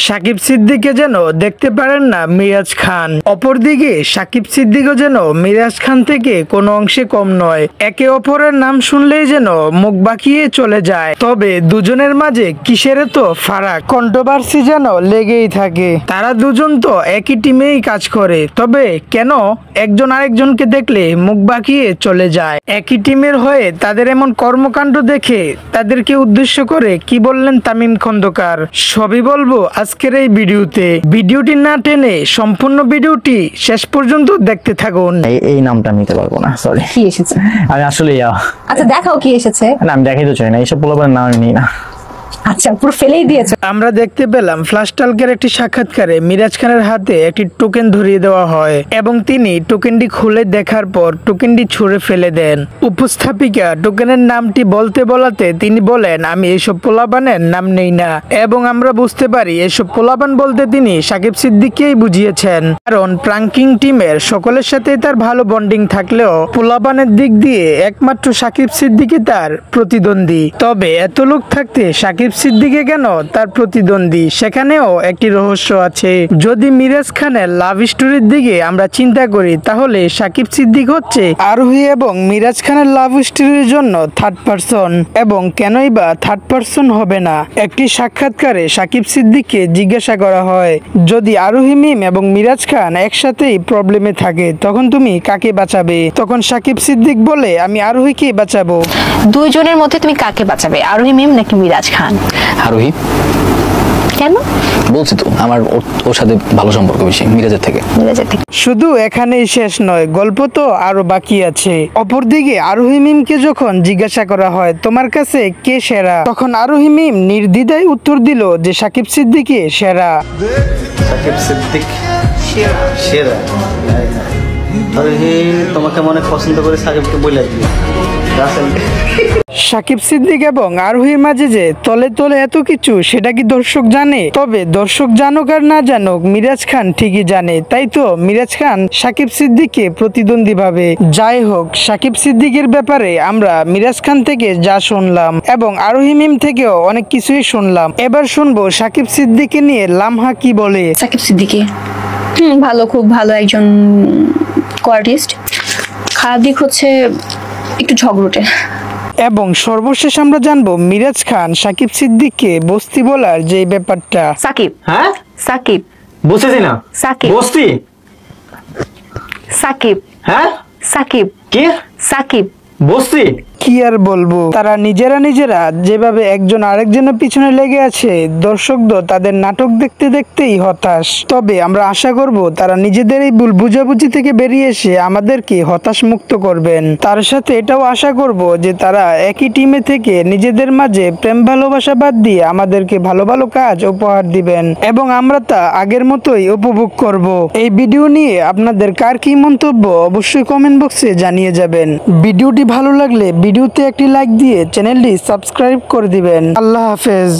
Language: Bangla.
সাকিব সিদ্দিককে যেন দেখতে পারেন না মিরাজ খান, অপরদিকে সাকিব সিদ্দিকও যেন মিরাজ খান থেকে কোনো অংশে কম নয়। একে অপরের নাম শুনলেই যেন মুখ বাঁকিয়ে চলে যায়। তবে দুজনের মাঝে কিসের তো ফারাক, কন্ট্রোভার্সি যেন লেগেই থাকে। তারা দুজন তো একই টিমেই কাজ করে, তবে কেন একজন আরেকজনকে দেখলে মুখ বাঁকিয়ে চলে যায়? একই টিমের হয়ে তাদের এমন কর্মকাণ্ড দেখে তাদেরকে উদ্দেশ্য করে কি বললেন তামিম খন্দকার, সবই বলবো আজকের এই ভিডিওতে। ভিডিওটি না টেনে সম্পূর্ণ ভিডিওটি শেষ পর্যন্ত দেখতে থাকুন। এই নামটা নিতে পারবো না, সরি। কি এসেছে? আমি আসলে আচ্ছা দেখাও কি এসেছে। না, আমি দেখাই তো চাই না, এইসব পোলাপানের নাম আমি নিই না। আচ্ছা পুরো ফেলেই দিয়েছে। আমরা দেখতে পেলাম ফ্লাশ টকের একটি সাক্ষাৎকারে মিরাজ খানের হাতে একটি টোকেন ধরিয়ে দেওয়া হয় এবং তিনি টোকেনটি খুলে দেখার পর টোকেনটি ছুঁড়ে ফেলে দেন। উপস্থাপিকা টোকেনের নামটি বলতে বলাতে তিনি বলেন, আমি এইসব পোলাপানের নাম নেই না। এবং আমরা বুঝতে পারি এসব পোলাপান বলতে তিনি সাকিব সিদ্দিককেই বুঝিয়েছেন, কারণ প্রাঙ্কিং টিমের সকলের সাথে তার ভালো বন্ডিং থাকলেও পোলাপানের দিক দিয়ে একমাত্র সাকিব সিদ্দিকই তার প্রতিদ্বন্দ্বী। তবে এত লোক থাকতে সাকিব সিদ্দিকে কেন তার প্রতিদ্বন্দ্বী, সেখানেও একটি রহস্য আছে। যদি মিরাজ খানের লাভ স্টোরির দিকে আমরা চিন্তা করি তাহলে সাকিব সিদ্দিক হচ্ছে আরোহী এবং মিরাজ খানের লাভ স্টোরির জন্য থার্ড পারসন। এবং কেনই বা থার্ড পারসন হবে না? একটি সাক্ষাৎকারে সাকিব সিদ্দিককে জিজ্ঞাসা করা হয়, যদি আরোহী মিম এবং মিরাজ খান একসাথেই প্রবলেমে থাকে তখন তুমি কাকে বাঁচাবে? তখন সাকিব সিদ্দিক বলে, আমি আরোহীকে বাঁচাবো। দুইজনের মধ্যে তুমি কাকে বাঁচাবে, আরোহী মিম নাকি মিরাজ খান? আরোহী। কেন? বলছি তো আমার ওর সাথে ভালো সম্পর্ক বেশি মিরাজের থেকে। শুধু এখানেই শেষ নয়, গল্প তো আরো বাকি আছে। অপরদিকে আরোহী মিমকে যখন জিজ্ঞাসা করা হয় তোমার কাছে কে সেরা, তখন আরোহী মিম নির্দ্বিধায় উত্তর দিল যে সাকিব সিদ্দিকই সেরা। সাকিব সিদ্দিক সেরা। আরোহী তোমাকে অনেক পছন্দ করে সাকিবকে বলে দিই। সাকিব সিদ্দিক এবং আরোহীর মাঝে যে তলে তলে এত কিছু, সেটা কি দর্শক জানে? তবে দর্শক জানুক আর না জানুক, মিরাজ খান ঠিকই জানে। তাই তো মিরাজ খান সাকিব সিদ্দিককে প্রতিদ্বন্দ্বী ভাবে। যাই হোক, সাকিব সিদ্দিকের ব্যাপারে আমরা মিরাজ খান থেকে যা শুনলাম এবং আরোহী মিম থেকেও অনেক কিছুই শুনলাম। এবার শুনবো সাকিব সিদ্দিককে নিয়ে লামহা কি বলে। সাকিব সিদ্দিকী ভালো, খুব ভালো একজন কোয়ার্টিস্ট। খারাপ দিক হচ্ছে একটু ঝগড়টে। এবং সর্বশেষ আমরা জানবো মিরাজ খান সাকিব সিদ্দিককে বস্তি বলার যে ব্যাপারটা। সাকিব, হ্যাঁ সাকিব, বুঝতেছি না। সাকিব, বস্তি, সাকিব, হ্যাঁ সাকিব, কি সাকিব, বস্তি? কি আর বলবো, তারা নিজেরা যেভাবে একজন আরেকজনের পিছনে লেগে আছে, দর্শকদের তাদের নাটক দেখতে দেখতেই হতাশ। তবে আমরা আশা করব তারা নিজেদের এই ভুল বুঝাবুঝি থেকে বেরিয়ে এসে আমাদেরকে হতাশ মুক্ত করবেন। তার সাথে এটাও আশা করব যে তারা একই টিমে থেকে নিজেদের মাঝে প্রেম ভালোবাসা বাদ দিয়ে আমাদেরকে ভালো ভালো কাজ উপহার দিবেন এবং আমরা তা আগের মতোই উপভোগ করব। এই ভিডিও নিয়ে আপনাদের কার কি মন্তব্য অবশ্যই কমেন্ট বক্সে জানিয়ে যাবেন। ভিডিওটি ভালো লাগলে ভিডিওতে একটি লাইক দিয়ে চ্যানেলটি সাবস্ক্রাইব করে দিবেন। আল্লাহ হাফেজ।